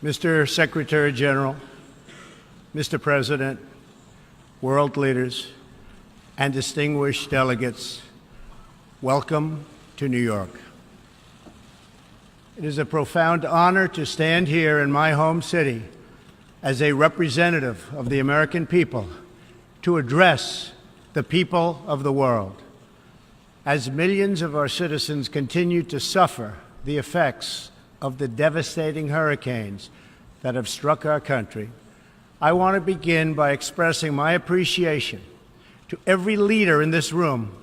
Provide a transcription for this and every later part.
Mr. Secretary General, Mr. President, world leaders, and distinguished delegates, welcome to New York. It is a profound honor to stand here in my home city as a representative of the American people to address the people of the world. As millions of our citizens continue to suffer the effects of the devastating hurricanes that have struck our country, I want to begin by expressing my appreciation to every leader in this room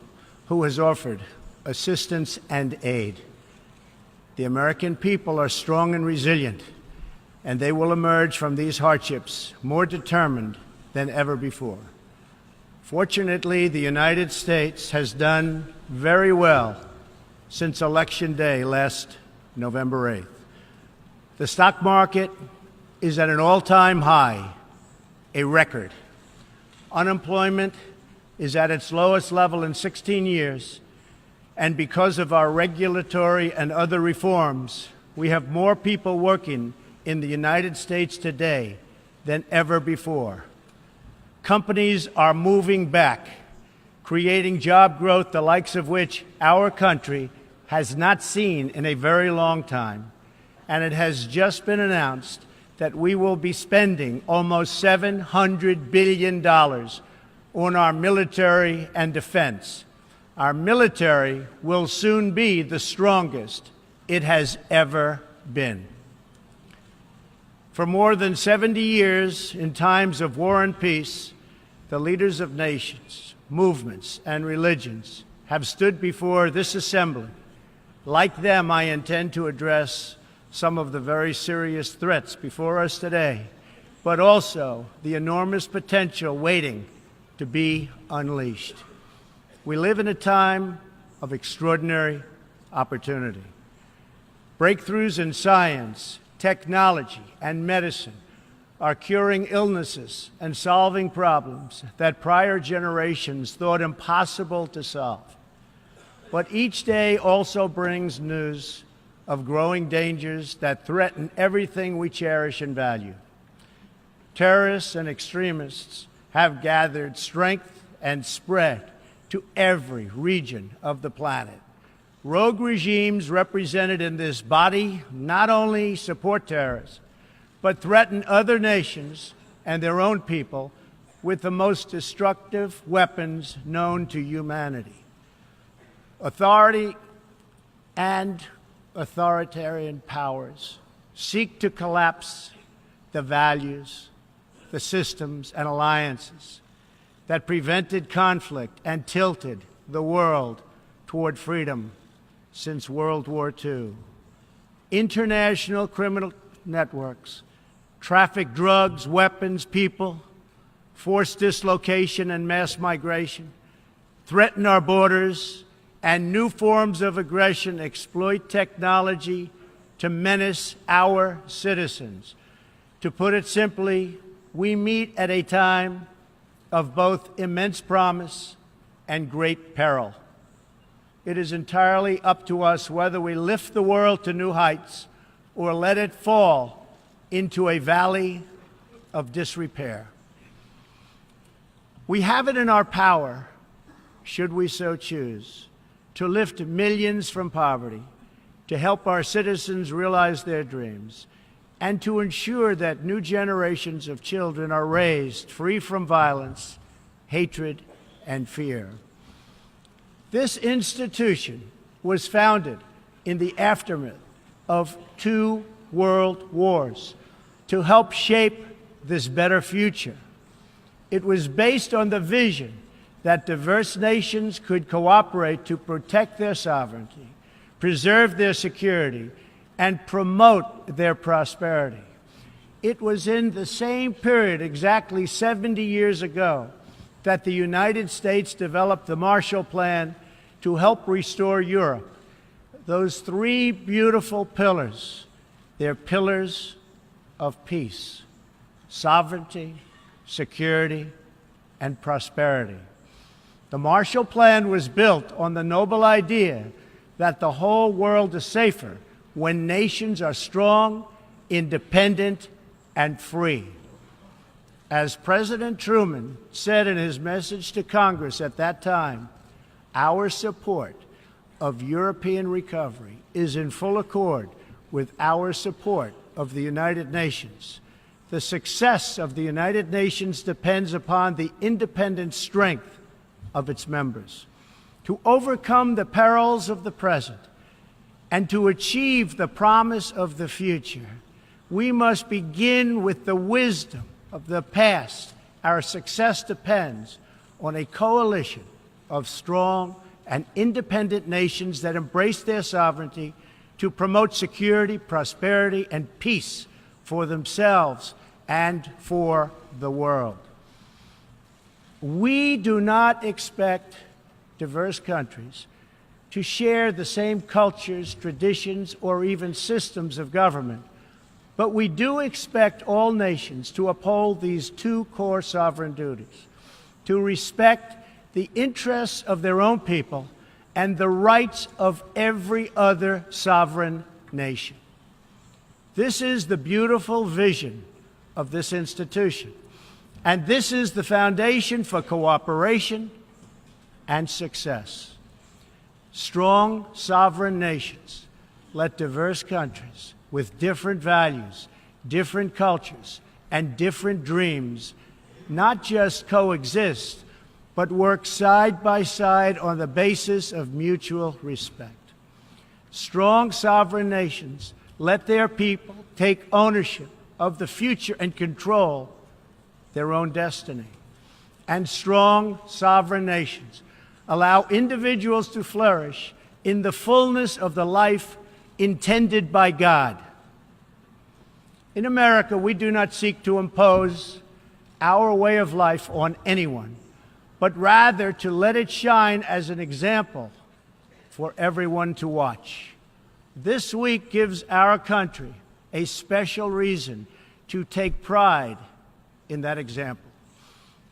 who has offered assistance and aid. The American people are strong and resilient, and they will emerge from these hardships more determined than ever before. Fortunately, the United States has done very well since Election Day last November 8th. The stock market is at an all-time high, a record. Unemployment is at its lowest level in 16 years, and because of our regulatory and other reforms, we have more people working in the United States today than ever before. Companies are moving back, creating job growth the likes of which our country has not seen in a very long time. And it has just been announced that we will be spending almost $700 billion on our military and defense. Our military will soon be the strongest it has ever been. For more than 70 years, in times of war and peace, the leaders of nations, movements, and religions have stood before this assembly. Like them, I intend to address some of the very serious threats before us today, but also the enormous potential waiting to be unleashed. We live in a time of extraordinary opportunity. Breakthroughs in science, technology, and medicine are curing illnesses and solving problems that prior generations thought impossible to solve. But each day also brings news of growing dangers that threaten everything we cherish and value. Terrorists and extremists have gathered strength and spread to every region of the planet. Rogue regimes represented in this body not only support terrorists, but threaten other nations and their own people with the most destructive weapons known to humanity. Authority and authoritarian powers seek to collapse the values, the systems, and alliances that prevented conflict and tilted the world toward freedom since World War II. International criminal networks traffic drugs, weapons, people, force dislocation and mass migration, threaten our borders, and new forms of aggression exploit technology to menace our citizens. To put it simply, we meet at a time of both immense promise and great peril. It is entirely up to us whether we lift the world to new heights or let it fall into a valley of disrepair. We have it in our power, should we so choose, to lift millions from poverty, to help our citizens realize their dreams, and to ensure that new generations of children are raised free from violence, hatred, and fear. This institution was founded in the aftermath of 2 world wars to help shape this better future. It was based on the vision that diverse nations could cooperate to protect their sovereignty, preserve their security, and promote their prosperity. It was in the same period, exactly 70 years ago, that the United States developed the Marshall Plan to help restore Europe. Those 3 beautiful pillars, they're pillars of peace, sovereignty, security, and prosperity. The Marshall Plan was built on the noble idea that the whole world is safer when nations are strong independent, and free. As President Truman said in his message to Congress at that time, our support of European recovery is in full accord with our support of the United Nations. The success of the United Nations depends upon the independent strength of its members. To overcome the perils of the present and to achieve the promise of the future, we must begin with the wisdom of the past. Our success depends on a coalition of strong and independent nations that embrace their sovereignty to promote security, prosperity, and peace for themselves and for the world. We do not expect diverse countries to share the same cultures, traditions, or even systems of government, but we do expect all nations to uphold these two core sovereign duties: to respect the interests of their own people and the rights of every other sovereign nation. This is the beautiful vision of this institution, and this is the foundation for cooperation and success. Strong sovereign nations let diverse countries with different values, different cultures, and different dreams not just coexist, but work side by side on the basis of mutual respect. Strong sovereign nations let their people take ownership of the future and control their own destiny. And strong sovereign nations allow individuals to flourish in the fullness of the life intended by God. In America, we do not seek to impose our way of life on anyone, but rather to let it shine as an example for everyone to watch. This week gives our country a special reason to take pride in that example.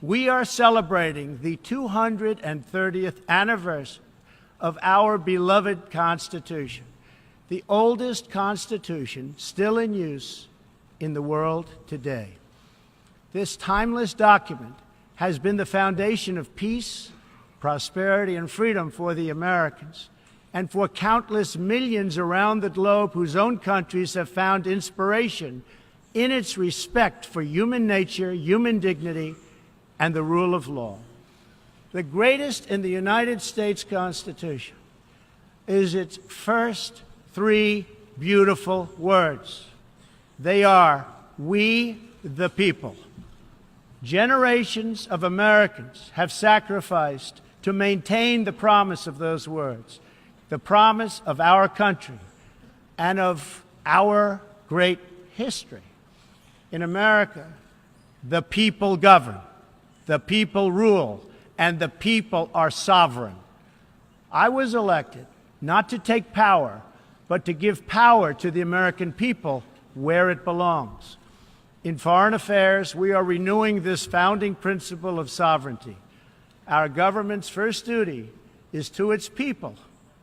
We are celebrating the 230th anniversary of our beloved Constitution, the oldest Constitution still in use in the world today. This timeless document has been the foundation of peace, prosperity, and freedom for the Americans and for countless millions around the globe whose own countries have found inspiration in its respect for human nature, human dignity, and the rule of law. The greatest in the United States Constitution is its first three beautiful words. They are, "We the people." Generations of Americans have sacrificed to maintain the promise of those words, the promise of our country and of our great history. In America, the people govern, the people rule, and the people are sovereign. I was elected not to take power, but to give power to the American people where it belongs. In foreign affairs, we are renewing this founding principle of sovereignty. Our government's first duty is to its people,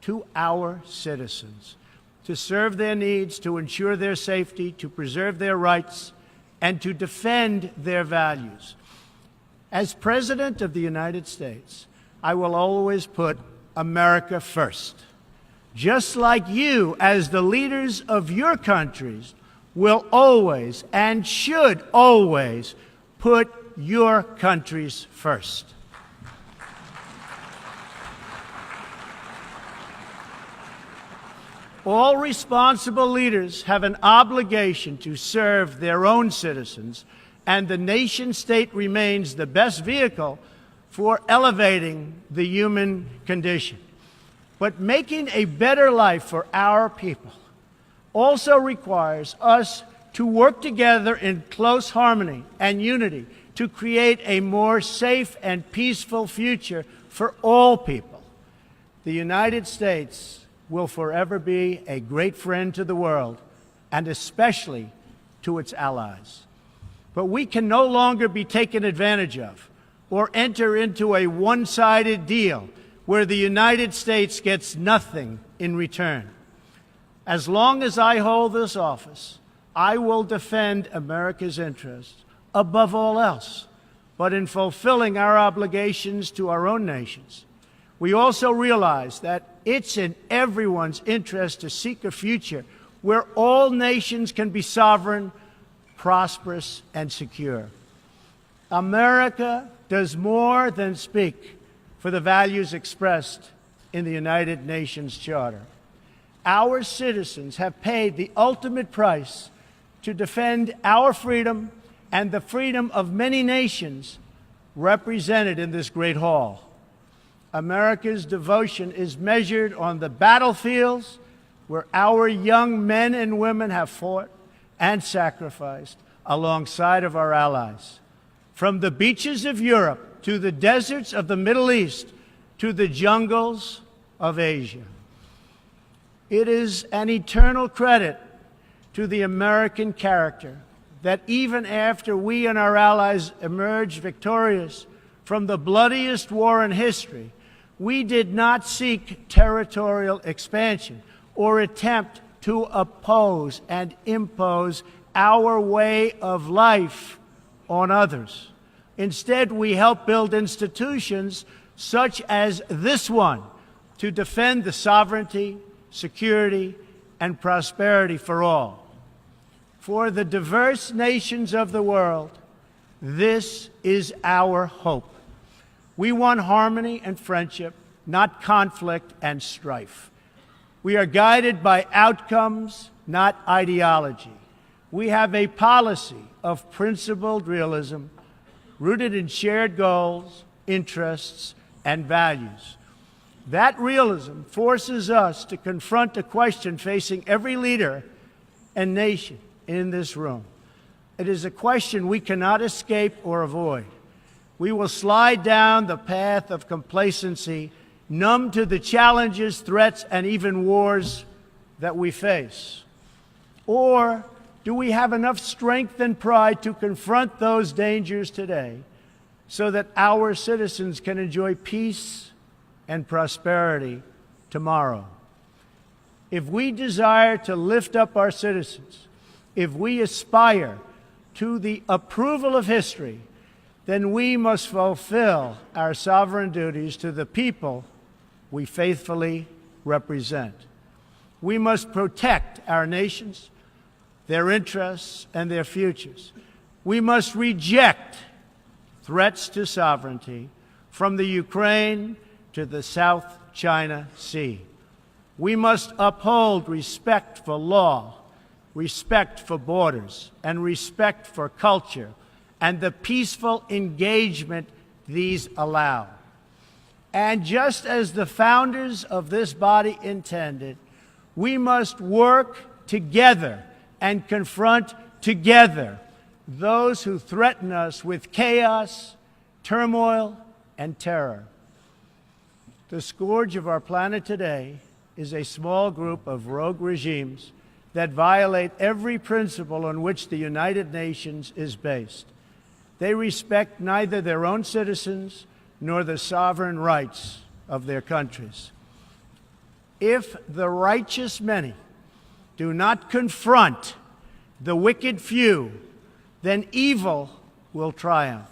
to our citizens, to serve their needs, to ensure their safety, to preserve their rights, and to defend their values. As President of the United States, I will always put America first, just like you, as the leaders of your countries, will always and should always put your countries first. All responsible leaders have an obligation to serve their own citizens, and the nation-state remains the best vehicle for elevating the human condition. But making a better life for our people also requires us to work together in close harmony and unity to create a more safe and peaceful future for all people. The United States will forever be a great friend to the world, and especially to its allies. But we can no longer be taken advantage of or enter into a one-sided deal where the United States gets nothing in return. As long as I hold this office, I will defend America's interests above all else, but in fulfilling our obligations to our own nations, we also realize that it's in everyone's interest to seek a future where all nations can be sovereign, prosperous, and secure. America does more than speak for the values expressed in the United Nations Charter. Our citizens have paid the ultimate price to defend our freedom and the freedom of many nations represented in this great hall. America's devotion is measured on the battlefields where our young men and women have fought and sacrificed alongside of our allies. From the beaches of Europe to the deserts of the Middle East to the jungles of Asia. It is an eternal credit to the American character that even after we and our allies emerged victorious from the bloodiest war in history, we did not seek territorial expansion or attempt to oppose and impose our way of life on others. Instead, we helped build institutions such as this one to defend the sovereignty, security, and prosperity for all. For the diverse nations of the world, this is our hope. We want harmony and friendship, not conflict and strife. We are guided by outcomes, not ideology. We have a policy of principled realism rooted in shared goals, interests, and values. That realism forces us to confront a question facing every leader and nation in this room. It is a question we cannot escape or avoid. We will slide down the path of complacency, numb to the challenges, threats, and even wars that we face. Or do we have enough strength and pride to confront those dangers today so that our citizens can enjoy peace and prosperity tomorrow? If we desire to lift up our citizens, if we aspire to the approval of history, then we must fulfill our sovereign duties to the people we faithfully represent. We must protect our nations, their interests, and their futures. We must reject threats to sovereignty from the Ukraine to the South China Sea. We must uphold respect for law, respect for borders, and respect for culture, and the peaceful engagement these allow. And just as the founders of this body intended, we must work together and confront together those who threaten us with chaos, turmoil, and terror. The scourge of our planet today is a small group of rogue regimes that violate every principle on which the United Nations is based. They respect neither their own citizens nor the sovereign rights of their countries. If the righteous many do not confront the wicked few, then evil will triumph.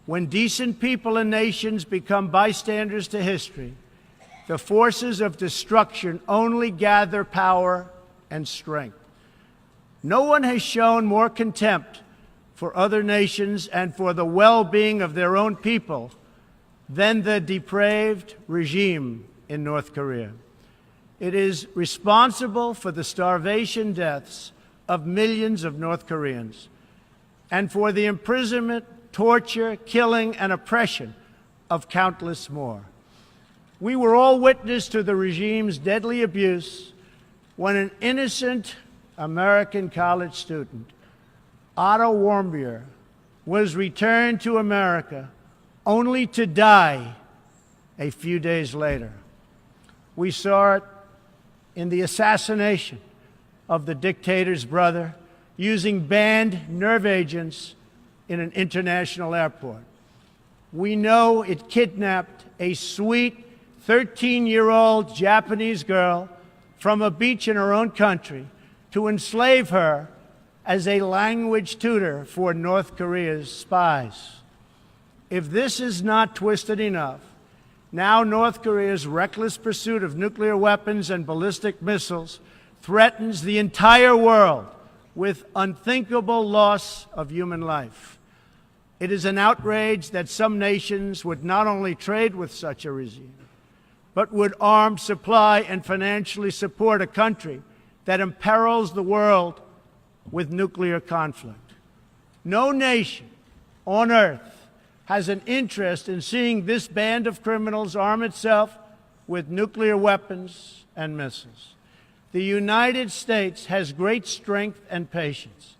When decent people and nations become bystanders to history, the forces of destruction only gather power and strength. No one has shown more contempt for other nations and for the well-being of their own people than the depraved regime in North Korea. It is responsible for the starvation deaths of millions of North Koreans and for the imprisonment, torture, killing, and oppression of countless more. We were all witness to the regime's deadly abuse when an innocent American college student, Otto Warmbier, was returned to America only to die a few days later. We saw it in the assassination of the dictator's brother using banned nerve agents in an international airport. We know it kidnapped a sweet 13-year-old Japanese girl from a beach in her own country to enslave her as a language tutor for North Korea's spies. If this is not twisted enough, now North Korea's reckless pursuit of nuclear weapons and ballistic missiles threatens the entire world with unthinkable loss of human life. It is an outrage that some nations would not only trade with such a regime, but would arm, supply, and financially support a country that imperils the world with nuclear conflict. No nation on earth has an interest in seeing this band of criminals arm itself with nuclear weapons and missiles. The United States has great strength and patience,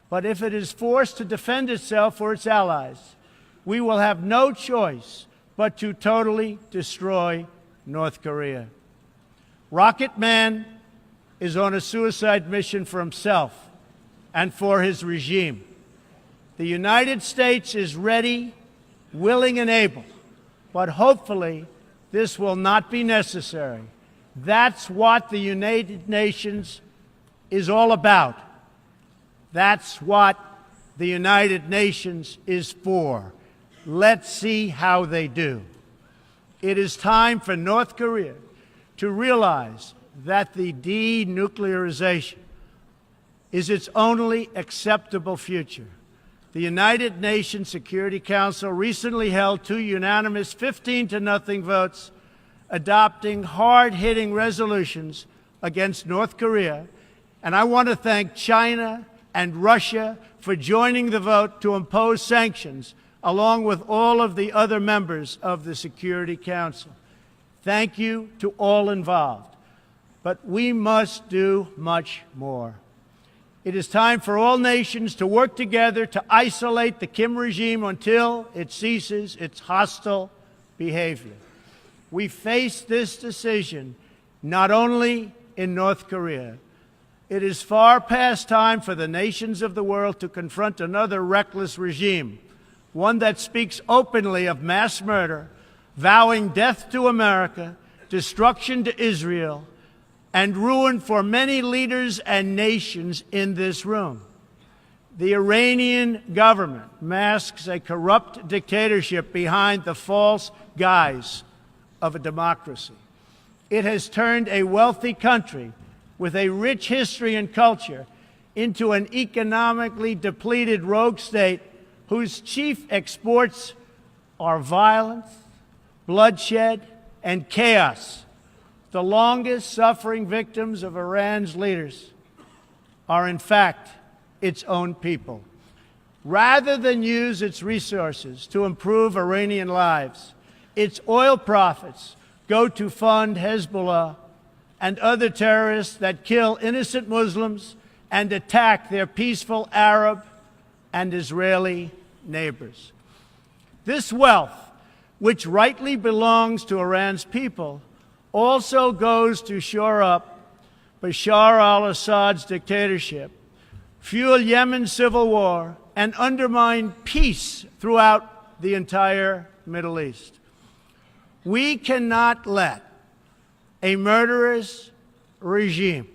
but if it is forced to defend itself or its allies, we will have no choice but to totally destroy North Korea. Rocket Man is on a suicide mission for himself and for his regime. The United States is ready, willing, and able, but hopefully this will not be necessary. That's what the United Nations is all about. That's what the United Nations is for. Let's see how they do. It is time for North Korea to realize that the denuclearization is its only acceptable future. The United Nations Security Council recently held 2 unanimous 15-0 votes adopting hard-hitting resolutions against North Korea, and I want to thank China and Russia for joining the vote to impose sanctions along with all of the other members of the Security Council. Thank you to all involved. But we must do much more. It is time for all nations to work together to isolate the Kim regime until it ceases its hostile behavior. We face this decision not only in North Korea. It is far past time for the nations of the world to confront another reckless regime, one that speaks openly of mass murder, vowing death to America, destruction to Israel, and ruin for many leaders and nations in this room. The Iranian government masks a corrupt dictatorship behind the false guise of a democracy. It has turned a wealthy country with a rich history and culture into an economically depleted rogue state whose chief exports are violence, bloodshed, and chaos. The longest suffering victims of Iran's leaders are, in fact, its own people. Rather than use its resources to improve Iranian lives, its oil profits go to fund Hezbollah and other terrorists that kill innocent Muslims and attack their peaceful Arab and Israeli neighbors. This wealth, which rightly belongs to Iran's people, also goes to shore up Bashar al-Assad's dictatorship, fuel Yemen's civil war, and undermine peace throughout the entire Middle East. We cannot let a murderous regime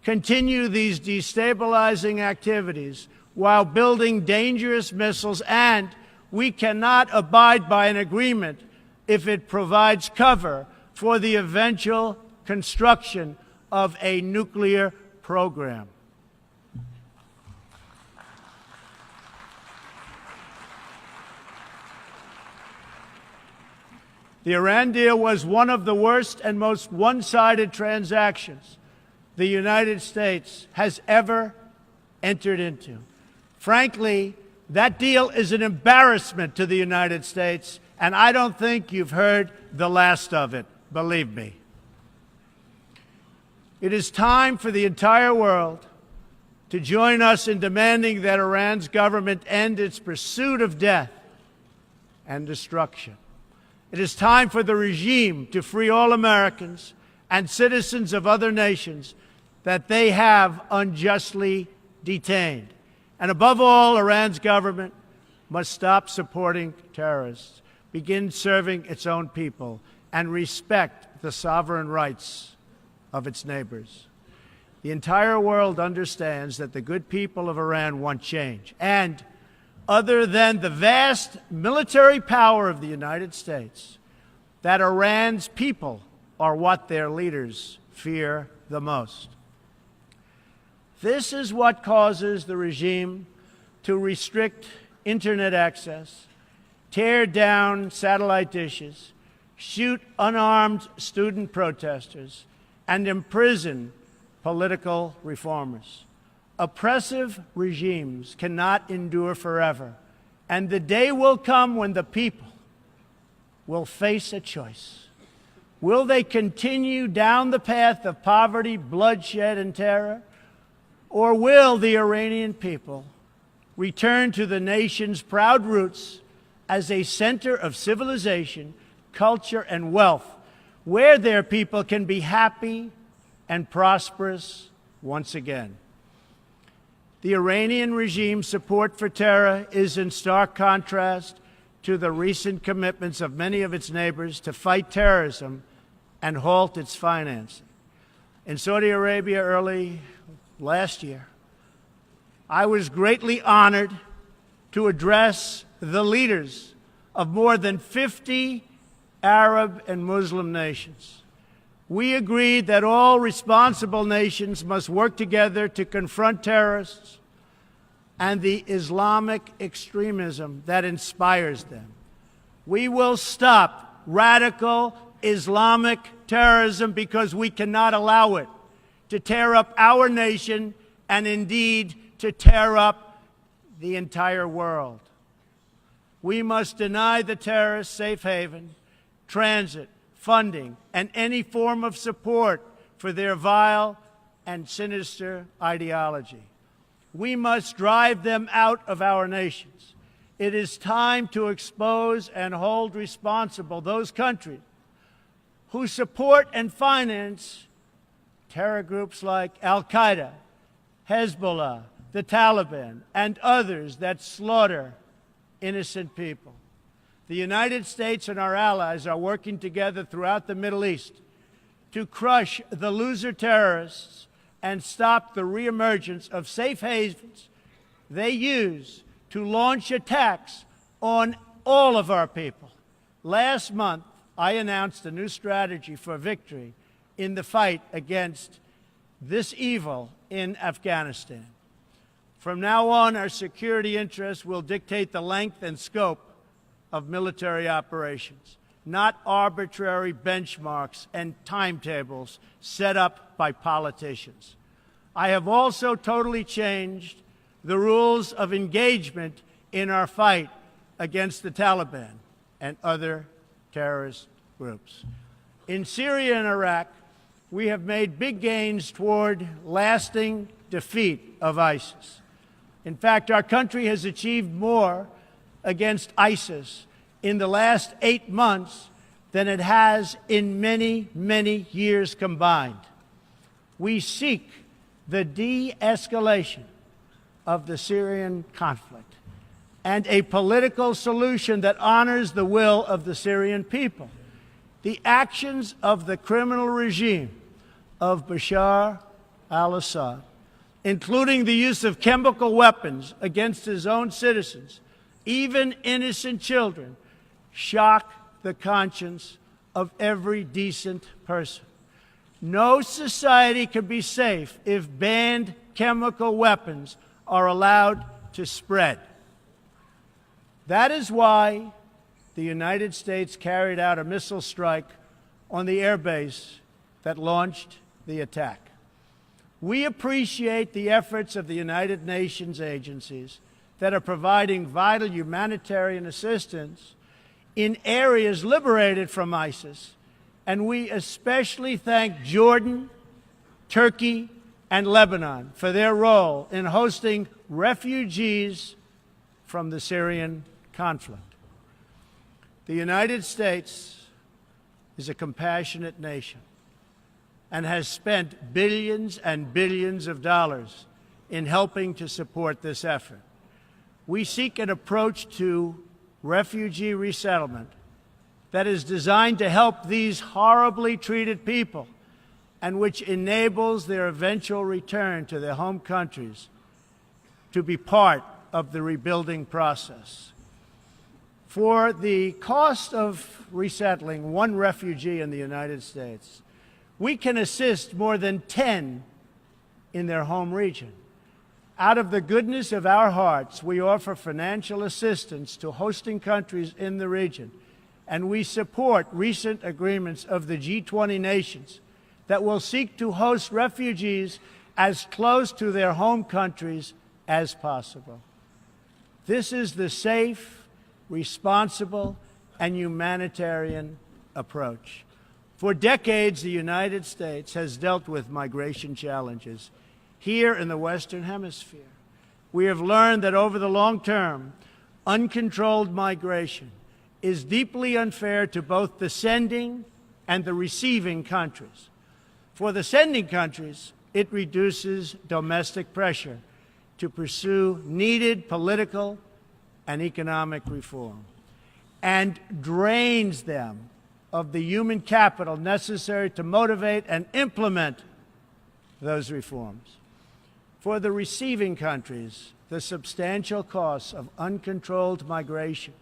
continue these destabilizing activities while building dangerous missiles, and we cannot abide by an agreement if it provides cover for the eventual construction of a nuclear program. The Iran deal was one of the worst and most one-sided transactions the United States has ever entered into. Frankly, that deal is an embarrassment to the United States, and I don't think you've heard the last of it, believe me. It is time for the entire world to join us in demanding that Iran's government end its pursuit of death and destruction. It is time for the regime to free all Americans and citizens of other nations that they have unjustly detained. And above all, Iran's government must stop supporting terrorists, begin serving its own people, and respect the sovereign rights of its neighbors. The entire world understands that the good people of Iran want change. And other than the vast military power of the United States, that Iran's people are what their leaders fear the most. This is what causes the regime to restrict internet access, tear down satellite dishes, shoot unarmed student protesters, and imprison political reformers. Oppressive regimes cannot endure forever, and the day will come when the people will face a choice. Will they continue down the path of poverty, bloodshed, and terror, or will the Iranian people return to the nation's proud roots as a center of civilization, culture, and wealth, where their people can be happy and prosperous once again? The Iranian regime's support for terror is in stark contrast to the recent commitments of many of its neighbors to fight terrorism and halt its financing. In Saudi Arabia early last year, I was greatly honored to address the leaders of more than 50 Arab and Muslim nations. We agreed that all responsible nations must work together to confront terrorists and the Islamic extremism that inspires them. We will stop radical Islamic terrorism because we cannot allow it to tear up our nation and indeed to tear up the entire world. We must deny the terrorists safe haven, transit, funding, and any form of support for their vile and sinister ideology. We must drive them out of our nations. It is time to expose and hold responsible those countries who support and finance terror groups like Al-Qaeda, Hezbollah, the Taliban, and others that slaughter innocent people. The United States and our allies are working together throughout the Middle East to crush the loser terrorists and stop the reemergence of safe havens they use to launch attacks on all of our people. Last month, I announced a new strategy for victory in the fight against this evil in Afghanistan. From now on, our security interests will dictate the length and scope of military operations, not arbitrary benchmarks and timetables set up by politicians. I have also totally changed the rules of engagement in our fight against the Taliban and other terrorist groups. In Syria and Iraq, we have made big gains toward lasting defeat of ISIS. In fact, our country has achieved more against ISIS in the last 8 months than it has in many, many years combined. We seek the de-escalation of the Syrian conflict and a political solution that honors the will of the Syrian people. The actions of the criminal regime of Bashar al-Assad, including the use of chemical weapons against his own citizens, even innocent children, shock the conscience of every decent person. No society can be safe if banned chemical weapons are allowed to spread. That is why the United States carried out a missile strike on the airbase that launched the attack. We appreciate the efforts of the United Nations agencies that are providing vital humanitarian assistance in areas liberated from ISIS, and we especially thank Jordan, Turkey, and Lebanon for their role in hosting refugees from the Syrian conflict. The United States is a compassionate nation and has spent billions and billions of dollars in helping to support this effort. We seek an approach to refugee resettlement that is designed to help these horribly treated people and which enables their eventual return to their home countries to be part of the rebuilding process. For the cost of resettling one refugee in the United States, we can assist more than 10 in their home region. Out of the goodness of our hearts, we offer financial assistance to hosting countries in the region, and we support recent agreements of the G20 nations that will seek to host refugees as close to their home countries as possible. This is the safe, responsible, and humanitarian approach. For decades, the United States has dealt with migration challenges here in the Western Hemisphere. We have learned that over the long term, uncontrolled migration is deeply unfair to both the sending and the receiving countries. For the sending countries, it reduces domestic pressure to pursue needed political and economic reform and drains them of the human capital necessary to motivate and implement those reforms. For the receiving countries, the substantial costs of uncontrolled migration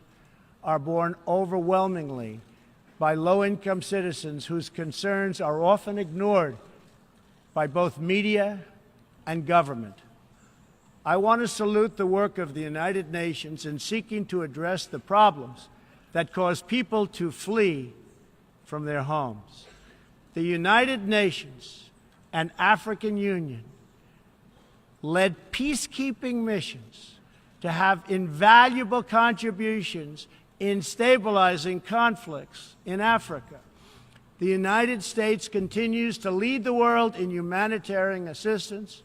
are borne overwhelmingly by low-income citizens whose concerns are often ignored by both media and government. I want to salute the work of the United Nations in seeking to address the problems that cause people to flee from their homes. The United Nations and African Union led peacekeeping missions to have invaluable contributions in stabilizing conflicts in Africa. The United States continues to lead the world in humanitarian assistance,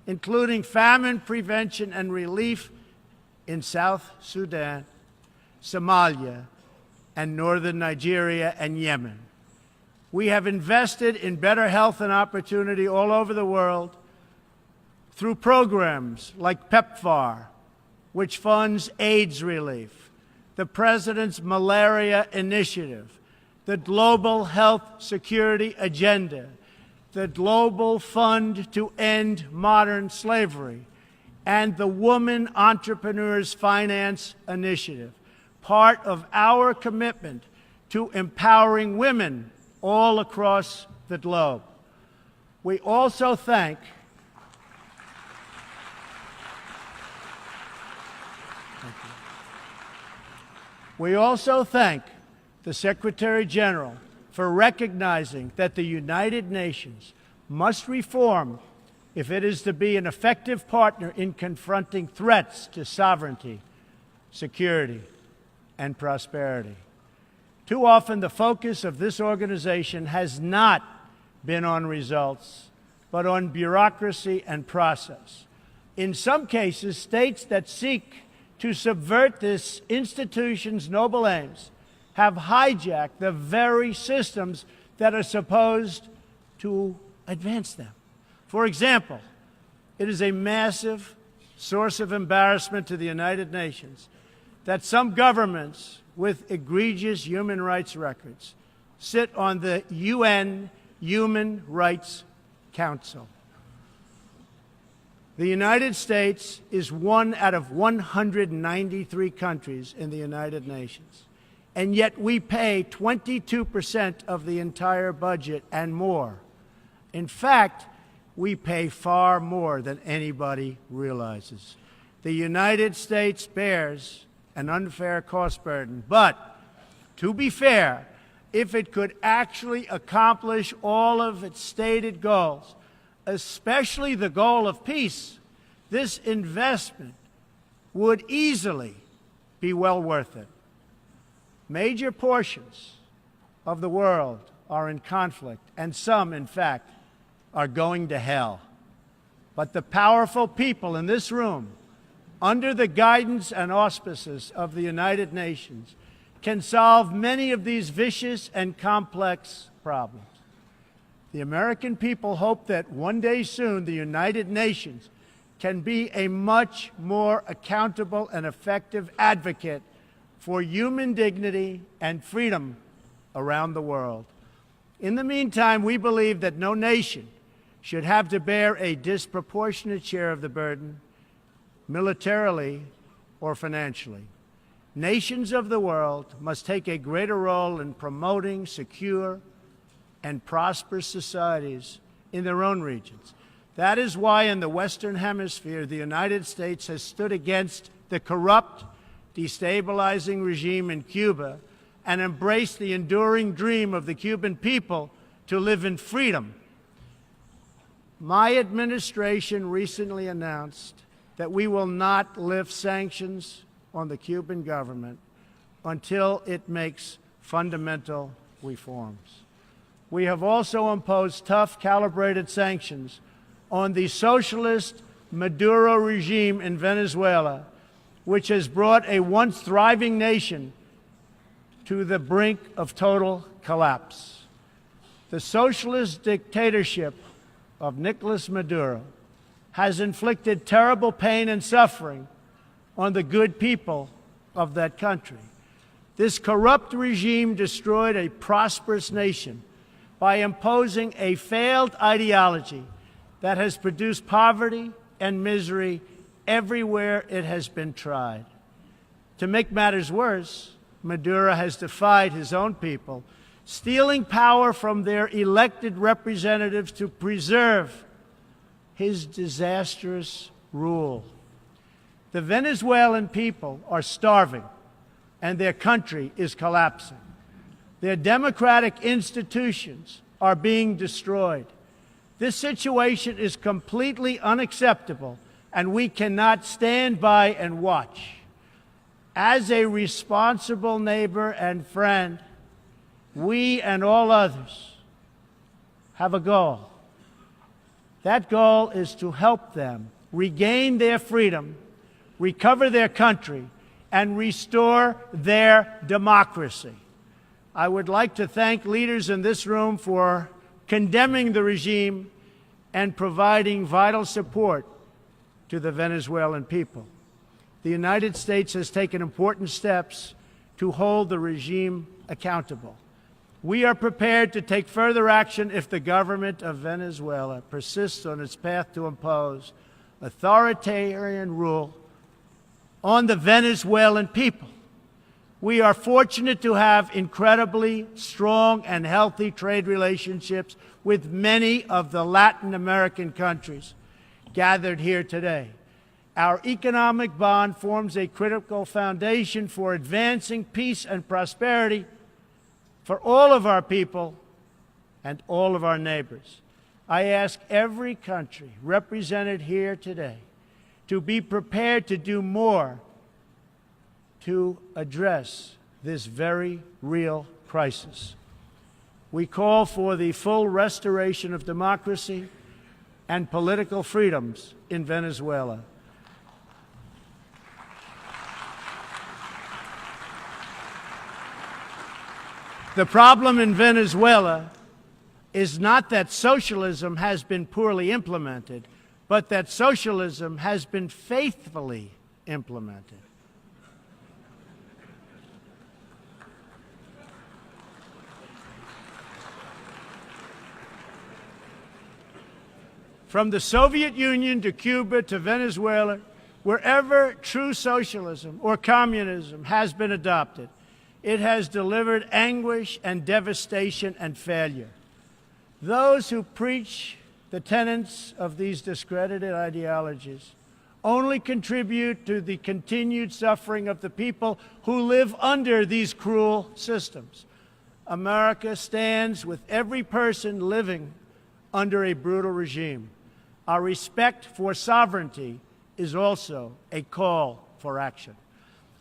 including famine prevention and relief in South Sudan, Somalia, and northern Nigeria and Yemen. We have invested in better health and opportunity all over the world through programs like PEPFAR, which funds AIDS relief, the President's Malaria Initiative, the Global Health Security Agenda, the Global Fund to End Modern Slavery, and the Woman Entrepreneurs Finance Initiative, part of our commitment to empowering women all across the globe. We also thank the Secretary General for recognizing that the United Nations must reform if it is to be an effective partner in confronting threats to sovereignty, security, and prosperity. Too often, the focus of this organization has not been on results, but on bureaucracy and process. In some cases, states that seek to subvert this institution's noble aims have hijacked the very systems that are supposed to advance them. For example, it is a massive source of embarrassment to the United Nations that some governments with egregious human rights records sit on the UN Human Rights Council. The United States is one out of 193 countries in the United Nations, and yet we pay 22% of the entire budget and more. In fact, we pay far more than anybody realizes. The United States bears an unfair cost burden, but to be fair, if it could actually accomplish all of its stated goals, especially the goal of peace, this investment would easily be well worth it. Major portions of the world are in conflict, and some, in fact, are going to hell. But the powerful people in this room, under the guidance and auspices of the United Nations, can solve many of these vicious and complex problems. The American people hope that one day soon the United Nations can be a much more accountable and effective advocate for human dignity and freedom around the world. In the meantime, we believe that no nation should have to bear a disproportionate share of the burden, militarily or financially. Nations of the world must take a greater role in promoting secure and prosperous societies in their own regions. That is why in the Western Hemisphere, the United States has stood against the corrupt, destabilizing regime in Cuba and embraced the enduring dream of the Cuban people to live in freedom. My administration recently announced that we will not lift sanctions on the Cuban government until it makes fundamental reforms. We have also imposed tough, calibrated sanctions on the socialist Maduro regime in Venezuela, which has brought a once thriving nation to the brink of total collapse. The socialist dictatorship of Nicolas Maduro has inflicted terrible pain and suffering on the good people of that country. This corrupt regime destroyed a prosperous nation by imposing a failed ideology that has produced poverty and misery everywhere it has been tried. To make matters worse, Maduro has defied his own people, stealing power from their elected representatives to preserve his disastrous rule. The Venezuelan people are starving, and their country is collapsing. Their democratic institutions are being destroyed. This situation is completely unacceptable, and we cannot stand by and watch. As a responsible neighbor and friend, we and all others have a goal. That goal is to help them regain their freedom, recover their country, and restore their democracy. I would like to thank leaders in this room for condemning the regime and providing vital support to the Venezuelan people. The United States has taken important steps to hold the regime accountable. We are prepared to take further action if the government of Venezuela persists on its path to impose authoritarian rule on the Venezuelan people. We are fortunate to have incredibly strong and healthy trade relationships with many of the Latin American countries gathered here today. Our economic bond forms a critical foundation for advancing peace and prosperity for all of our people and all of our neighbors. I ask every country represented here today to be prepared to do more to address this very real crisis. We call for the full restoration of democracy and political freedoms in Venezuela. The problem in Venezuela is not that socialism has been poorly implemented, but that socialism has been faithfully implemented. From the Soviet Union to Cuba to Venezuela, wherever true socialism or communism has been adopted, it has delivered anguish and devastation and failure. Those who preach the tenets of these discredited ideologies only contribute to the continued suffering of the people who live under these cruel systems. America stands with every person living under a brutal regime. Our respect for sovereignty is also a call for action.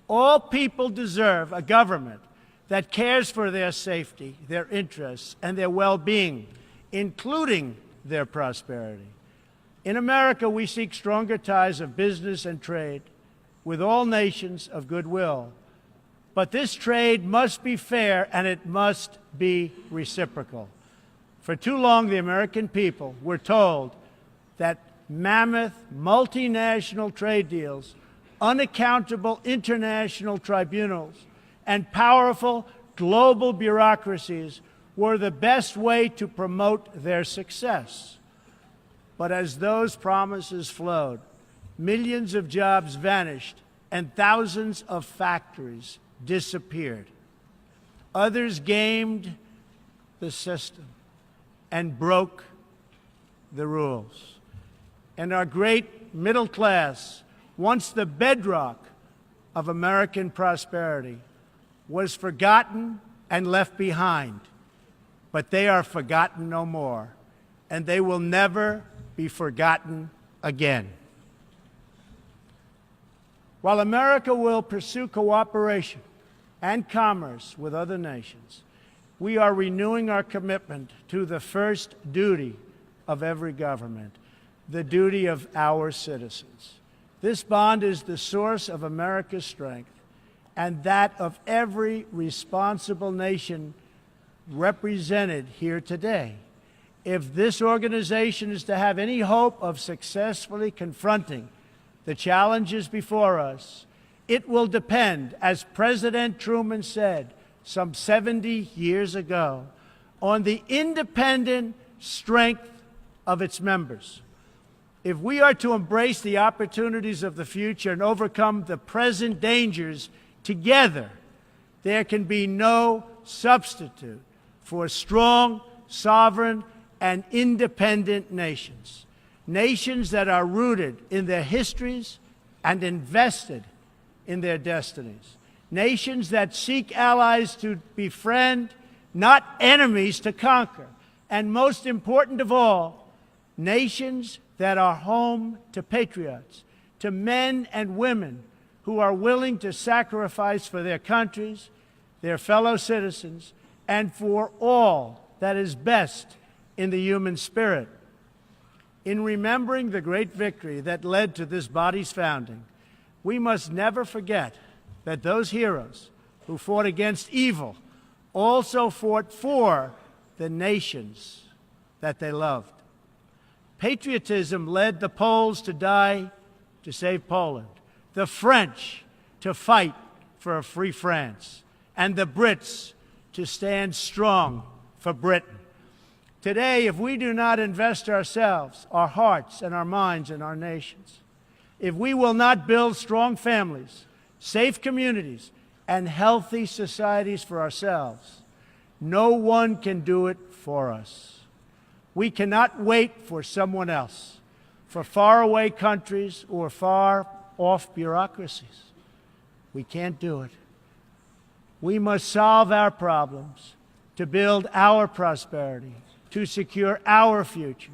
All people deserve a government that cares for their safety, their interests, and their well-being, including their prosperity. In America, we seek stronger ties of business and trade with all nations of goodwill. But this trade must be fair and it must be reciprocal. For too long, the American people were told that mammoth multinational trade deals, unaccountable international tribunals, and powerful global bureaucracies were the best way to promote their success. But as those promises flowed, millions of jobs vanished and thousands of factories disappeared. Others gamed the system and broke the rules. And our great middle class, once the bedrock of American prosperity, was forgotten and left behind. But they are forgotten no more, and they will never be forgotten again. While America will pursue cooperation and commerce with other nations, we are renewing our commitment to the first duty of every government, the duty of our citizens. This bond is the source of America's strength and that of every responsible nation represented here today. If this organization is to have any hope of successfully confronting the challenges before us, it will depend, as President Truman said some 70 years ago, on the independent strength of its members. If we are to embrace the opportunities of the future and overcome the present dangers together, there can be no substitute for strong, sovereign, and independent nations. Nations that are rooted in their histories and invested in their destinies. Nations that seek allies to befriend, not enemies to conquer. And most important of all, nations that are home to patriots, to men and women who are willing to sacrifice for their countries, their fellow citizens, and for all that is best in the human spirit. In remembering the great victory that led to this body's founding, we must never forget that those heroes who fought against evil also fought for the nations that they loved. Patriotism led the Poles to die to save Poland, the French to fight for a free France, and the Brits to stand strong for Britain. Today, if we do not invest ourselves, our hearts, and our minds in our nations, if we will not build strong families, safe communities, and healthy societies for ourselves, no one can do it for us. We cannot wait for someone else, for faraway countries or far-off bureaucracies. We can't do it. We must solve our problems to build our prosperity, to secure our future,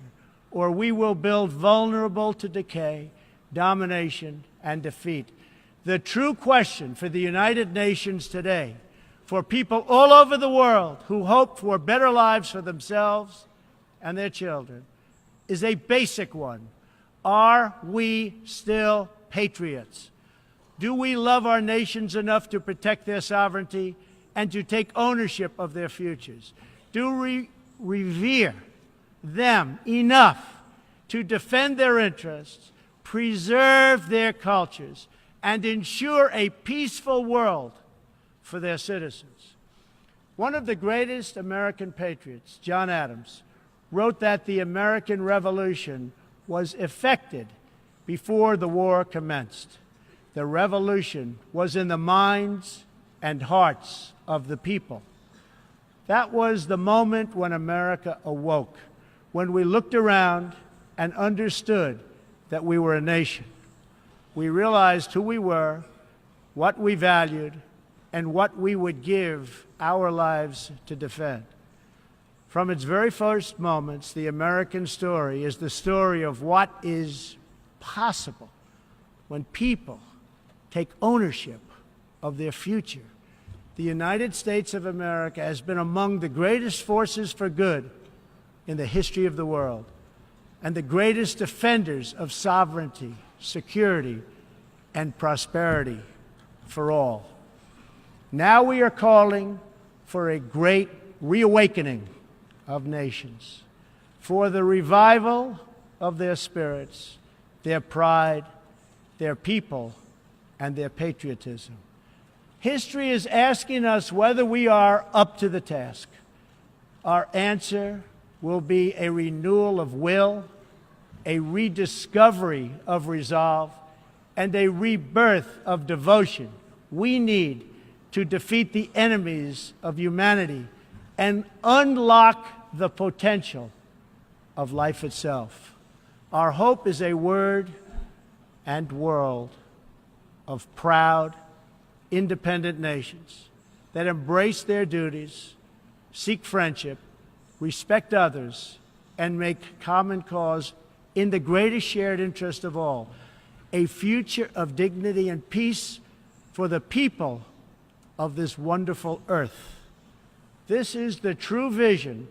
or we will build vulnerable to decay, domination, and defeat. The true question for the United Nations today, for people all over the world who hope for better lives for themselves and their children, is a basic one. Are we still patriots? Do we love our nations enough to protect their sovereignty and to take ownership of their futures? Do we revere them enough to defend their interests, preserve their cultures, and ensure a peaceful world for their citizens? One of the greatest American patriots, John Adams, wrote that the American Revolution was effected before the war commenced. The revolution was in the minds and hearts of the people. That was the moment when America awoke, when we looked around and understood that we were a nation. We realized who we were, what we valued, and what we would give our lives to defend. From its very first moments, the American story is the story of what is possible when people take ownership of their future. The United States of America has been among the greatest forces for good in the history of the world, and the greatest defenders of sovereignty, security, and prosperity for all. Now we are calling for a great reawakening of nations, for the revival of their spirits, their pride, their people, and their patriotism. History is asking us whether we are up to the task. Our answer will be a renewal of will, a rediscovery of resolve, and a rebirth of devotion we need to defeat the enemies of humanity and unlock the potential of life itself. Our hope is a word and world of proud, independent nations that embrace their duties, seek friendship, respect others, and make common cause in the greatest shared interest of all, a future of dignity and peace for the people of this wonderful earth. This is the true vision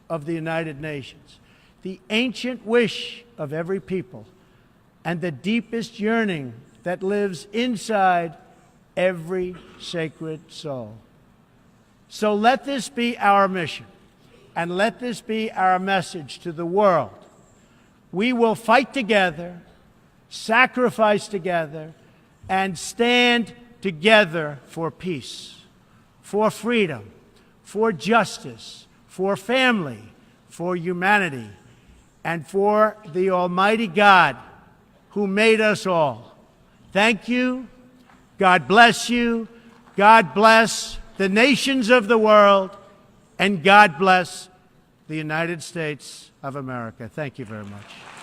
of the United Nations, the ancient wish of every people, and the deepest yearning that lives inside every sacred soul. So let this be our mission, and let this be our message to the world. We will fight together, sacrifice together, and stand together for peace, for freedom, for justice, for family, for humanity, and for the Almighty God who made us all. Thank you. God bless you. God bless the nations of the world, and God bless the United States of America. Thank you very much.